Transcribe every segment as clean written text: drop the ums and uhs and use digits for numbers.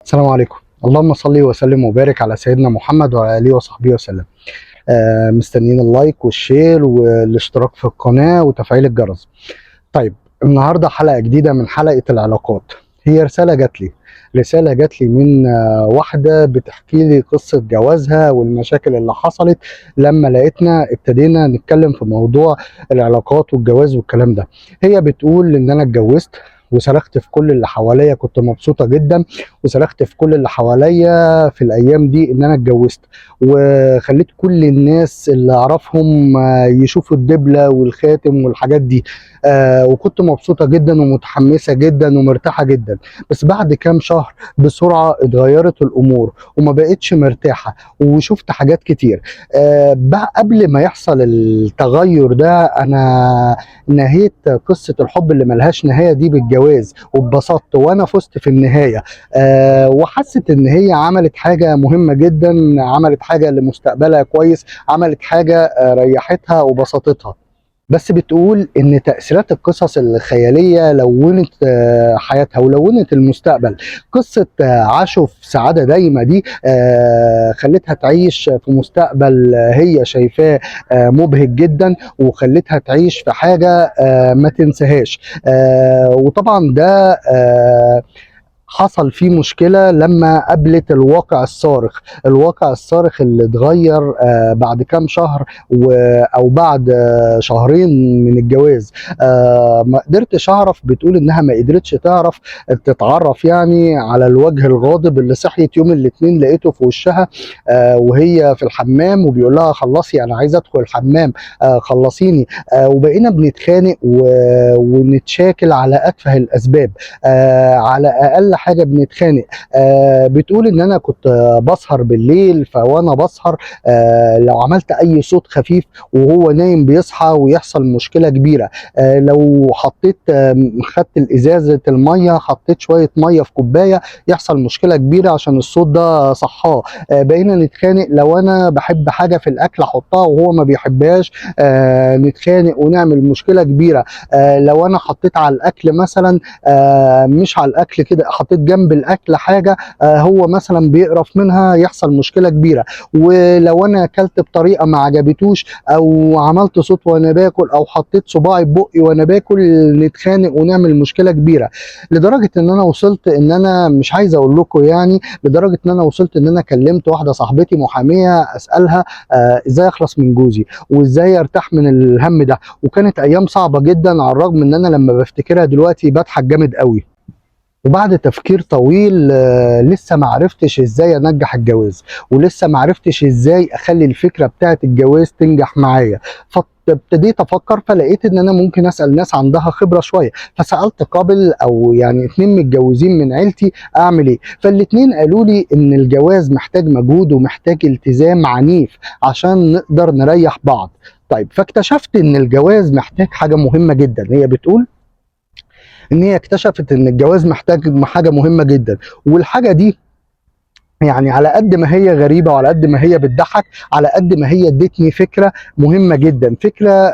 السلام عليكم. اللهم صل وسلم وبارك على سيدنا محمد وعلى اله وصحبه وسلم. مستنيين اللايك والشير والاشتراك في القناة وتفعيل الجرس. طيب، النهارده حلقة جديدة من حلقة العلاقات. هي رسالة جات لي من واحدة بتحكي لي قصة جوازها والمشاكل اللي حصلت لما لقيتنا ابتدينا نتكلم في موضوع العلاقات والجواز والكلام ده. هي بتقول ان انا اتجوزت وصرخت في كل اللي حواليا، كنت مبسوطة جدا وصرخت في كل اللي حواليا في الايام دي ان انا اتجوزت، وخليت كل الناس اللي اعرفهم يشوفوا الدبلة والخاتم والحاجات دي. وكنت مبسوطة جدا ومتحمسة جدا ومرتاحة جدا. بس بعد كام شهر بسرعة اتغيرت الامور وما بقتش مرتاحة وشفت حاجات كتير. بقى قبل ما يحصل التغير ده انا نهيت قصة الحب اللي ملهاش نهاية دي بالجواز، واتبسطت وانا فزت في النهاية. وحست ان هي عملت حاجة مهمة جدا، عملت حاجة لمستقبلها كويس، عملت حاجة ريحتها وبسطتها. بس بتقول ان تأثيرات القصص الخيالية لونت حياتها ولونت المستقبل. قصة عاشوا في سعادة دايمة دي خلتها تعيش في مستقبل هي شايفاه مبهج جدا، وخلتها تعيش في حاجة ما تنساهاش. وطبعا ده حصل فيه مشكلة لما قابلت الواقع الصارخ اللي اتغير بعد كام شهر أو بعد شهرين من الجواز. ما قدرتش أعرف، بتقول إنها ما قدرتش تعرف تتعرف يعني على الوجه الغاضب اللي صحيت يوم الاثنين لقيته في وشها وهي في الحمام وبيقول لها خلصي أنا عايزة أدخل الحمام، خلصيني. وبقينا بنتخانق ونتشاكل على أتفه الأسباب. على اقل حاجه بنتخانق. بتقول ان انا كنت بسهر بالليل، فوانا بسهر لو عملت اي صوت خفيف وهو نايم بيصحى ويحصل مشكله كبيره. لو حطيت خدت الازازه الميه، حطيت شويه ميه في كوبايه، يحصل مشكله كبيره عشان الصوت ده صحاه. بقينا نتخانق لو انا بحب حاجه في الاكل احطها وهو ما بيحبهاش، نتخانق ونعمل مشكله كبيره. لو انا حطيت على الاكل مثلا، مش على الاكل كده، حطيت جنب الاكل حاجه هو مثلا بيقرف منها، يحصل مشكله كبيره. ولو انا اكلت بطريقه ما عجبتوش او عملت صوت وانا باكل او حطيت صباعي ببقي وانا باكل، نتخانق ونعمل مشكله كبيره. لدرجه ان انا وصلت ان انا مش عايز اقول لكم يعني، لدرجه ان انا وصلت ان انا كلمت واحده صاحبتي محاميه اسالها ازاي اخلص من جوزي وازاي ارتاح من الهم ده. وكانت ايام صعبه جدا، على الرغم ان انا لما بفتكرها دلوقتي بضحك جامد قوي. وبعد تفكير طويل لسه ما عرفتش ازاي انجح الجواز، ولسه ما عرفتش ازاي اخلي الفكره بتاعت الجواز تنجح معايا. فابتديت افكر، فلقيت ان انا ممكن اسال ناس عندها خبره شويه. فسالت قابل او يعني اتنين متجوزين من عيلتي اعمل ايه، فالاتنين قالوا لي ان الجواز محتاج مجهود ومحتاج التزام عنيف عشان نقدر نريح بعض. طيب، فاكتشفت ان الجواز محتاج حاجه مهمه جدا. هي بتقول ان هي اكتشفت ان الجواز محتاج حاجه مهمه جدا، والحاجه دي يعني على قد ما هي غريبه وعلى قد ما هي بتضحك، على قد ما هي ادتني فكره مهمه جدا، فكره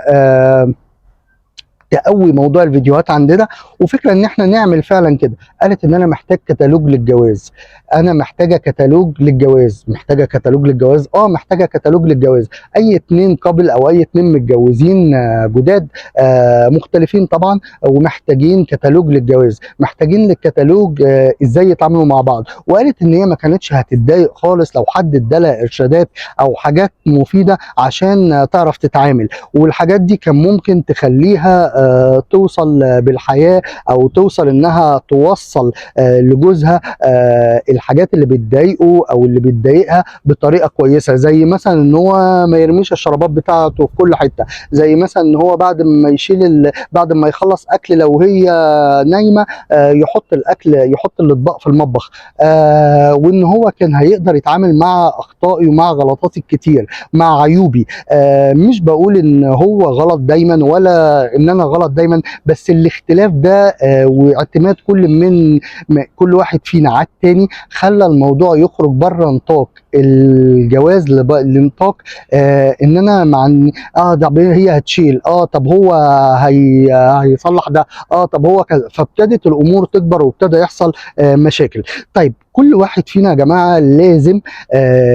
تقوي موضوع الفيديوهات عندنا، وفكره ان احنا نعمل فعلا كده. قالت ان انا محتاج كتالوج للجواز. انا محتاجه كتالوج للجواز. محتاجه كتالوج للجواز. محتاجه كتالوج للجواز. اي اتنين قابل او اي اتنين متجوزين جداد مختلفين طبعا، ومحتاجين كتالوج للجواز، محتاجين للكتالوج ازاي يتعاملوا مع بعض. وقالت ان هي ما كانتش هتتضايق خالص لو حد ادالها ارشادات او حاجات مفيده عشان تعرف تتعامل. والحاجات دي كان ممكن تخليها توصل بالحياة، او توصل انها توصل لجوزها الحاجات اللي بتضايقه او اللي بتضايقها بطريقة كويسة. زي مثلا ان هو ما يرميش الشرابات بتاعته في كل حتة، زي مثلا ان هو بعد ما بعد ما يخلص اكل لو هي نايمة يحط الاكل، يحط الاطباق في المطبخ. وان هو كان هيقدر يتعامل مع اخطائي ومع غلطاتي الكتير، مع عيوبي. مش بقول ان هو غلط دايما ولا ان انا غلط دايما، بس الاختلاف ده واعتماد كل واحد فينا على التاني خلى الموضوع يخرج بره نطاق الجواز لنطاق ان انا مع ده هي هتشيل، طب هو هيصلح ده، طب هو كذا. فابتدت الامور تكبر وابتدى يحصل مشاكل. طيب كل واحد فينا يا جماعه لازم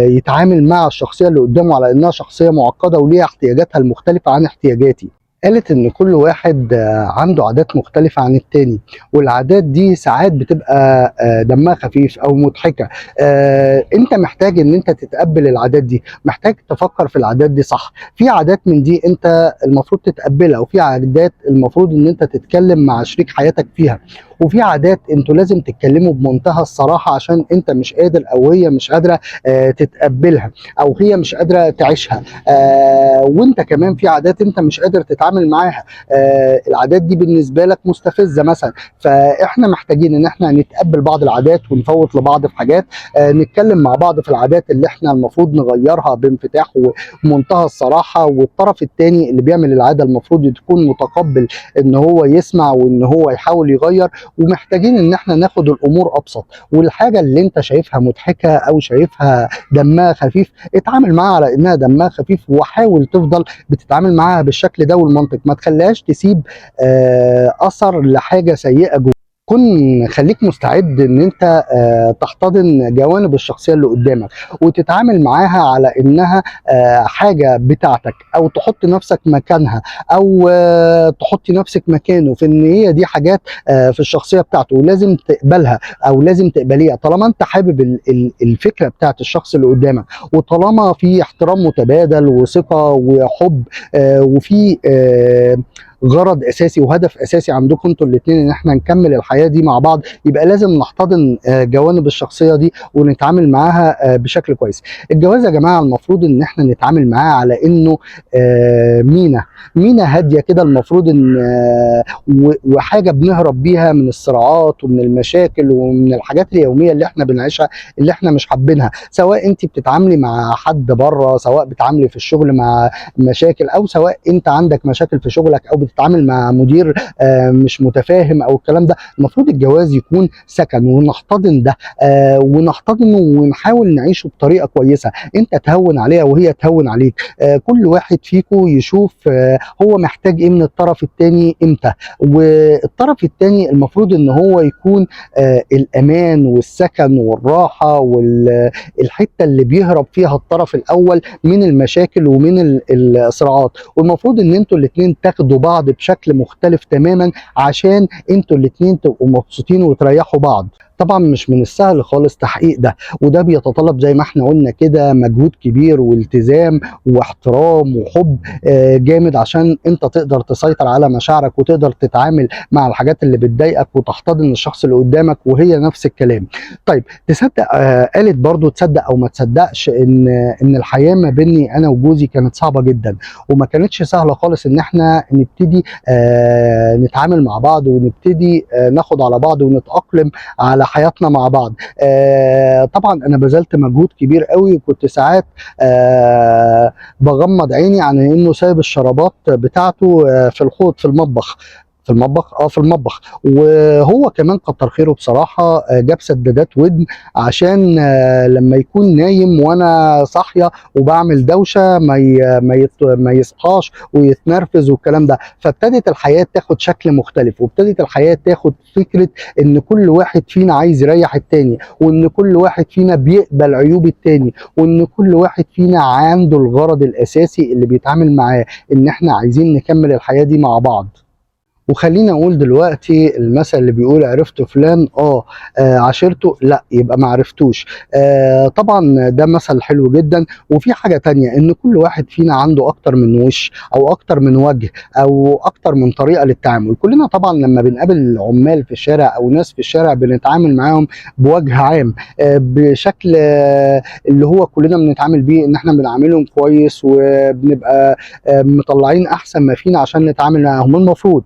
يتعامل مع الشخصيه اللي قدامه على انها شخصيه معقده وليها احتياجاتها المختلفه عن احتياجاتي. قالت ان كل واحد عنده عادات مختلفة عن التاني، والعادات دي ساعات بتبقى دمها خفيف او مضحكة. انت محتاج ان انت تتقبل العادات دي، محتاج تفكر في العادات دي صح. في عادات من دي انت المفروض تتقبلها، وفي عادات المفروض ان انت تتكلم مع شريك حياتك فيها، وفي عادات انتوا لازم تتكلموا بمنتهى الصراحة عشان انت مش قادر او هي مش قادرة تتقبلها، او هي مش قادرة تعيشها. وانت كمان في عادات انت مش قادر تتعامل معاها. العادات دي بالنسبه لك مستفزه مثلا. فاحنا محتاجين ان احنا نتقبل بعض العادات ونفوت لبعض في حاجات، نتكلم مع بعض في العادات اللي احنا المفروض نغيرها بانفتاح ومنتهى الصراحه. والطرف الثاني اللي بيعمل العاده المفروض يكون متقبل ان هو يسمع وان هو يحاول يغير. ومحتاجين ان احنا ناخد الامور ابسط، والحاجه اللي انت شايفها مضحكه او شايفها دمها خفيف اتعامل معاها على انها دمها خفيف، وحاول تفضل بتتعامل معاها بالشكل ده والمنطق. ما تخليهاش تسيب اثر لحاجه سيئه جوه. خليك مستعد ان انت تحتضن جوانب الشخصيه اللي قدامك وتتعامل معاها على انها حاجه بتاعتك، او تحط نفسك مكانها، او تحطي نفسك مكانه في ان هي دي حاجات في الشخصيه بتاعته ولازم تقبلها او لازم تقبليها طالما انت حابب الفكره بتاعت الشخص اللي قدامك، وطالما في احترام متبادل وثقه وحب وفي غرض اساسي وهدف اساسي عندكم انتوا الاثنين ان احنا نكمل الحياه دي مع بعض. يبقى لازم نحتضن جوانب الشخصيه دي ونتعامل معاها بشكل كويس. الجواز يا جماعه المفروض ان احنا نتعامل معاه على انه مينا هاديه كده، المفروض ان وحاجه بنهرب بيها من الصراعات ومن المشاكل ومن الحاجات اليوميه اللي احنا بنعيشها اللي احنا مش حابينها، سواء انت بتتعاملي مع حد بره، سواء بتتعاملي في الشغل مع مشاكل، او سواء انت عندك مشاكل في شغلك او بتتعامل مع مدير مش متفاهم او الكلام ده. المفروض الجواز يكون سكن ونحتضن ده، ونحتضنه ونحاول نعيشه بطريقه كويسه، انت تهون عليها وهي تهون عليك. كل واحد فيكم يشوف هو محتاج ايه من الطرف الثاني امتى، والطرف الثاني المفروض ان هو يكون الامان والسكن والراحه والحته اللي بيهرب فيها الطرف الاول من المشاكل ومن الصراعات. والمفروض ان انتوا الاثنين تاخدوا بعض بشكل مختلف تماما عشان انتوا الاثنين تبقوا مبسوطين وتريحوا بعض. طبعا مش من السهل خالص تحقيق ده، وده بيتطلب زي ما احنا قلنا كده مجهود كبير والتزام واحترام وحب جامد عشان انت تقدر تسيطر على مشاعرك وتقدر تتعامل مع الحاجات اللي بتضايقك وتحتضن الشخص اللي قدامك وهي نفس الكلام. طيب تصدق قالت برضو تصدق او ما تصدقش ان الحياه ما بيني انا وجوزي كانت صعبه جدا، وما كانتش سهله خالص ان احنا نبتدي نتعامل مع بعض ونبتدي ناخد على بعض ونتاقلم على حياتنا مع بعض. طبعا انا بذلت مجهود كبير قوي، وكنت ساعات بغمض عيني عن انه سايب الشرابات بتاعته في الحوض في المطبخ. في المطبخ. وهو كمان كتر خيره بصراحه جاب سدادات ودن عشان لما يكون نايم وانا صاحيه وبعمل دوشه ما يصحاش ويتنرفز والكلام ده. فابتدت الحياه تاخد شكل مختلف، وابتدت الحياه تاخد فكره ان كل واحد فينا عايز يريح التاني، وان كل واحد فينا بيقبل عيوب التاني، وان كل واحد فينا عنده الغرض الاساسي اللي بيتعامل معاه، ان احنا عايزين نكمل الحياه دي مع بعض. وخلينا اقول دلوقتي المثل اللي بيقول عرفت فلان عشرته لا يبقى ما عرفتوش. طبعا ده مثل حلو جدا. وفي حاجة تانية ان كل واحد فينا عنده اكتر من وش او اكتر من وجه او اكتر من طريقة للتعامل. كلنا طبعا لما بنقابل عمال في الشارع او ناس في الشارع بنتعامل معاهم بوجه عام بشكل اللي هو كلنا بنتعامل بيه ان احنا بنعاملهم كويس وبنبقى مطلعين احسن ما فينا عشان نتعامل معاهم المفروض.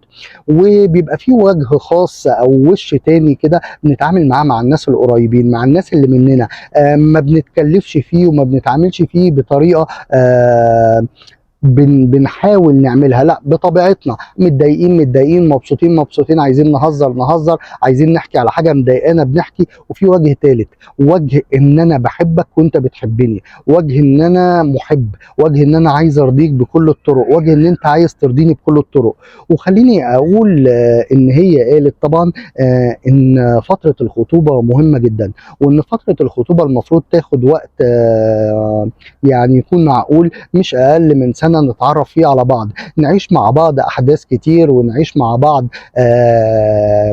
وبيبقى فيه وجه خاص او وش تاني كده بنتعامل معاه مع الناس القريبين، مع الناس اللي مننا ما بنتكلفش فيه وما بنتعاملش فيه بطريقه بنحاول نعملها، لا بطبيعتنا متضايقين مبسوطين، عايزين نهزر، عايزين نحكي على حاجه مضايقانا بنحكي. وفي وجه ثالث، وجه ان انا بحبك وانت بتحبني، وجه ان انا محب، وجه ان انا عايز ارضيك بكل الطرق، وجه ان انت عايز ترضيني بكل الطرق. وخليني اقول ان هي قالت طبعا ان فتره الخطوبه مهمه جدا، وان فتره الخطوبه المفروض تاخد وقت يعني يكون معقول، مش اقل من سنه نتعرف فيه على بعض، نعيش مع بعض احداث كتير، ونعيش مع بعض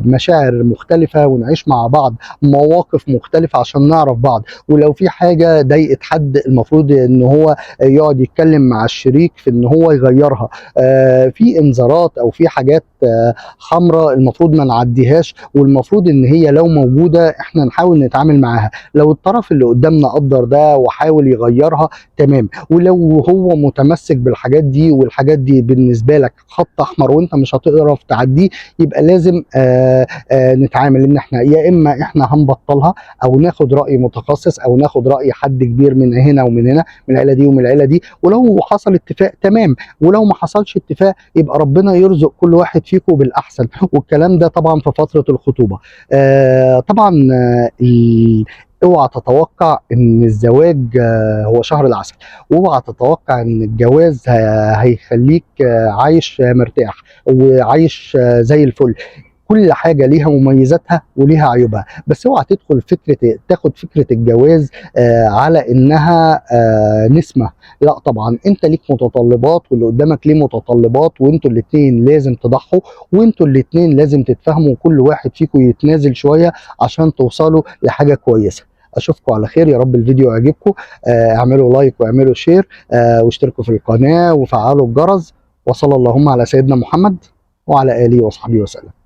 مشاعر مختلفه، ونعيش مع بعض مواقف مختلفه عشان نعرف بعض. ولو في حاجه ضايقت حد المفروض ان هو يقعد يتكلم مع الشريك في ان هو يغيرها. في انذارات او في حاجات حمراء المفروض ما نعديهاش، والمفروض ان هي لو موجوده احنا نحاول نتعامل معاها. لو الطرف اللي قدامنا قدر ده وحاول يغيرها تمام، ولو هو متمسك بالحاجات دي والحاجات دي بالنسبه لك خط احمر وانت مش هتعرف تعديه، يبقى لازم نتعامل ان احنا يا اما احنا هنبطلها، او ناخد راي متخصص، او ناخد راي حد كبير من هنا ومن هنا، من العيله دي ومن العيله دي. ولو حصل اتفاق تمام، ولو ما حصلش اتفاق يبقى ربنا يرزق كل واحد فيكم بالاحسن. والكلام ده طبعا في فتره الخطوبه. طبعا اوعى تتوقع ان الزواج هو شهر العسل، واوعى تتوقع ان الجواز هيخليك عايش مرتاح وعايش زي الفل. كل حاجه ليها مميزاتها وليها عيوبها، بس اوعى تاخد فكره الجواز على انها نسمه. لا طبعا انت ليك متطلبات واللي قدامك ليه متطلبات، وانتوا الاتنين لازم تضحوا، وانتوا الاتنين لازم تتفاهموا، وكل واحد فيكم يتنازل شويه عشان توصلوا لحاجه كويسه. اشوفكم على خير، يا رب الفيديو يعجبكم. اعملوا لايك واعملوا شير واشتركوا في القناه وفعلوا الجرس. وصلى اللهم على سيدنا محمد وعلى اله وصحبه وسلم.